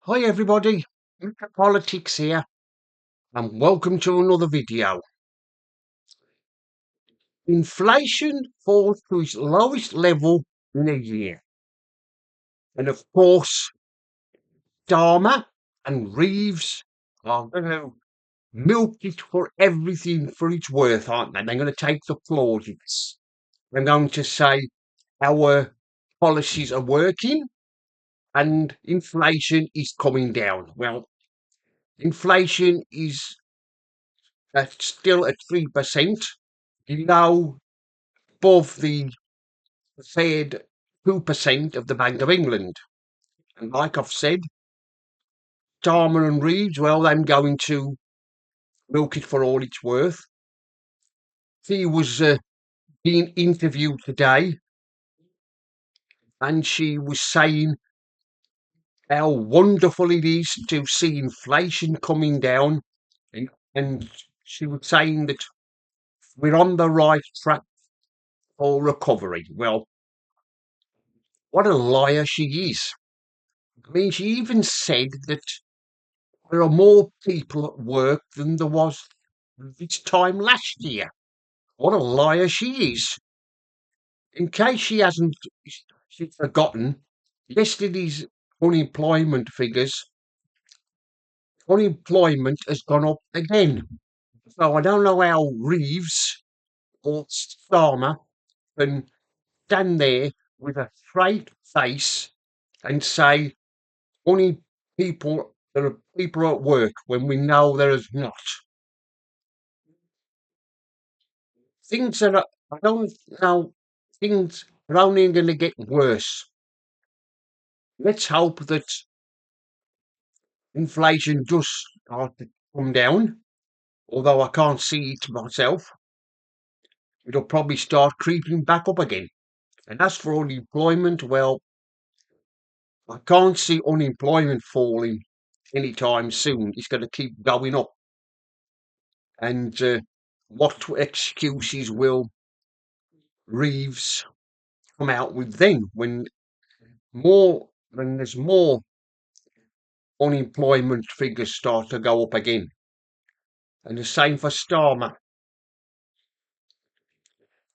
Hi everybody, Mr. Politics here, and welcome to another video. Inflation falls to its lowest level in a year. And of course, Dharma and Reeves are going to milk it for everything for its worth, aren't they? They're going to take the plaudits. They're going to say our policies are working and inflation is coming down. Well, inflation is still at 3%. Now above the Fed 2% of the Bank of England. And like I've said, Starmer and Reeves, well, I'm going to milk it for all it's worth. She was being interviewed today, and she was saying how wonderful it is to see inflation coming down. And she was saying that we're on the right track for recovery. Well, what a liar she is. I mean, she even said that there are more people at work than there was this time last year. What a liar she is. In case she hasn't she's forgotten, yesterday's unemployment figures, unemployment has gone up again. So I don't know how Reeves or Starmer can stand there with a straight face and say only there are people at work when we know there is not. Things are, I don't know, things are only going to get worse. Let's hope that inflation does start to come down, although I can't see it myself. It'll probably start creeping back up again. And as for unemployment, well, I can't see unemployment falling anytime soon. It's going to keep going up. And what excuses will Reeves come out with then when there's more unemployment figures start to go up again? And the same for Starmer.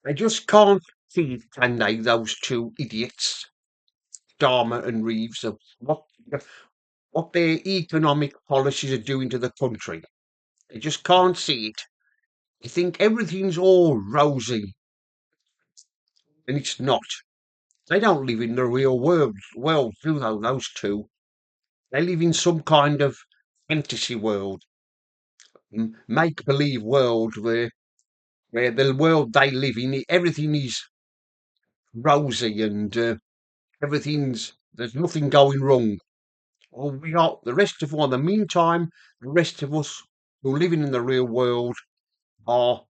They just can't see it, can they, those two idiots, Starmer and Reeves, of what their economic policies are doing to the country. They just can't see it. They think everything's all rosy, and it's not. They don't live in the real world, do they, those two? They live in some kind of fantasy world, make-believe world where the world they live in, everything is rosy and there's nothing going wrong. Well, we are the rest of in the meantime, the rest of us who are living in the real world are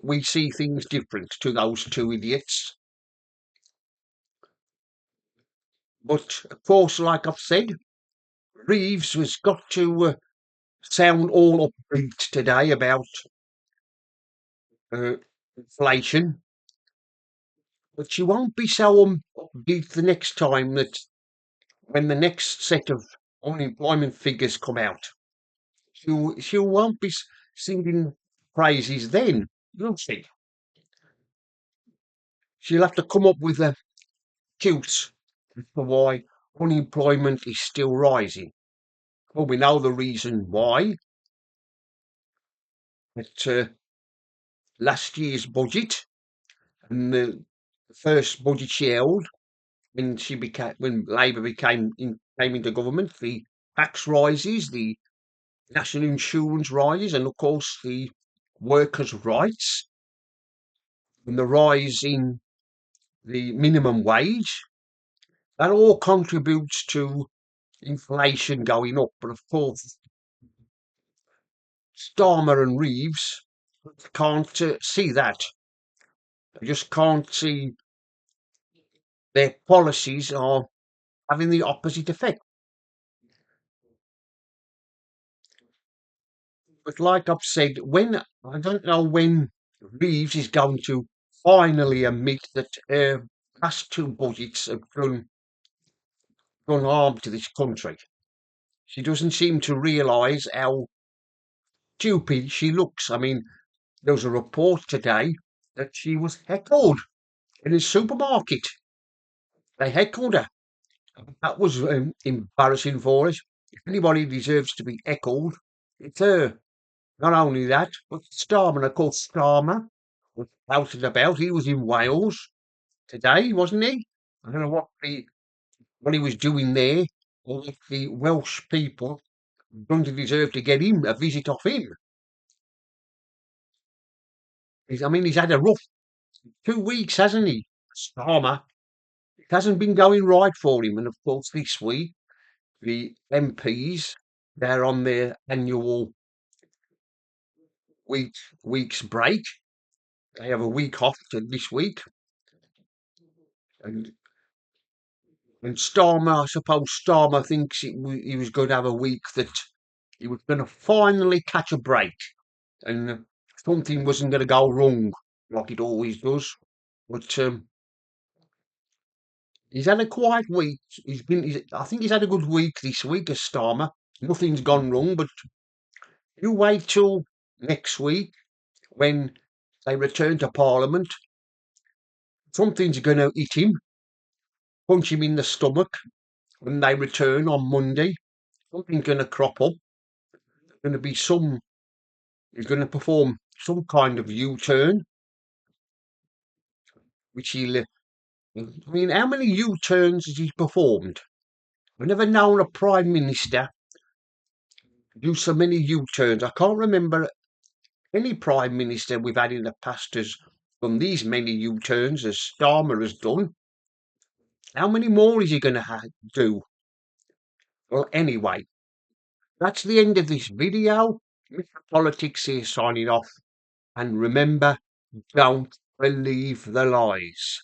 we see things different to those two idiots. But of course, like I've said, Reeves has got to sound all upbeat today about uh, inflation, but she won't be so upbeat the next time that when the next set of unemployment figures come out. She won't be singing praises then, will she? She'll have to come up with a excuse for why unemployment is still rising. Well, we know the reason why. But last year's budget and the first budget she held when Labour came into government, the tax rises, the national insurance rises, and of course the workers' rights and the rise in the minimum wage, that all contributes to inflation going up. But of course, Starmer and Reeves can't see that. They just can't see their policies are having the opposite effect. But like I've said, when I don't know when Reeves is going to finally admit that last two budgets have done done harm to this country. She doesn't seem to realise how stupid she looks. I mean, there was a report today that she was heckled in a supermarket. They heckled her. That was embarrassing for us. If anybody deserves to be heckled, it's her. Not only that, but Starmer, of course, Starmer was out and about. He was in Wales today, wasn't he? I don't know what he was doing there, or if the Welsh people don't deserve to get him a visit off him. I mean, he's had a rough 2 weeks, hasn't he? Starmer. It hasn't been going right for him, and of course, this week the MPs they're on their annual week week's break. They have a week off this week, and Starmer, I suppose Starmer thinks he was going to have a week that he was going to finally catch a break, and something wasn't going to go wrong like it always does. But he's had a quiet week. I think he's had a good week this week as Starmer. Nothing's gone wrong, but you wait till next week when they return to Parliament. Something's going to hit him, punch him in the stomach when they return on Monday. Something's going to crop up. Going to be some. He's going to perform some kind of U-turn, which he'll. I mean, how many U-turns has he performed? I've never known a prime minister do so many U-turns. I can't remember any prime minister we've had in the past has done these many U-turns as Starmer has done. How many more is he going to do? Well, anyway, that's the end of this video. Mr. Politics here signing off. And remember, don't believe the lies.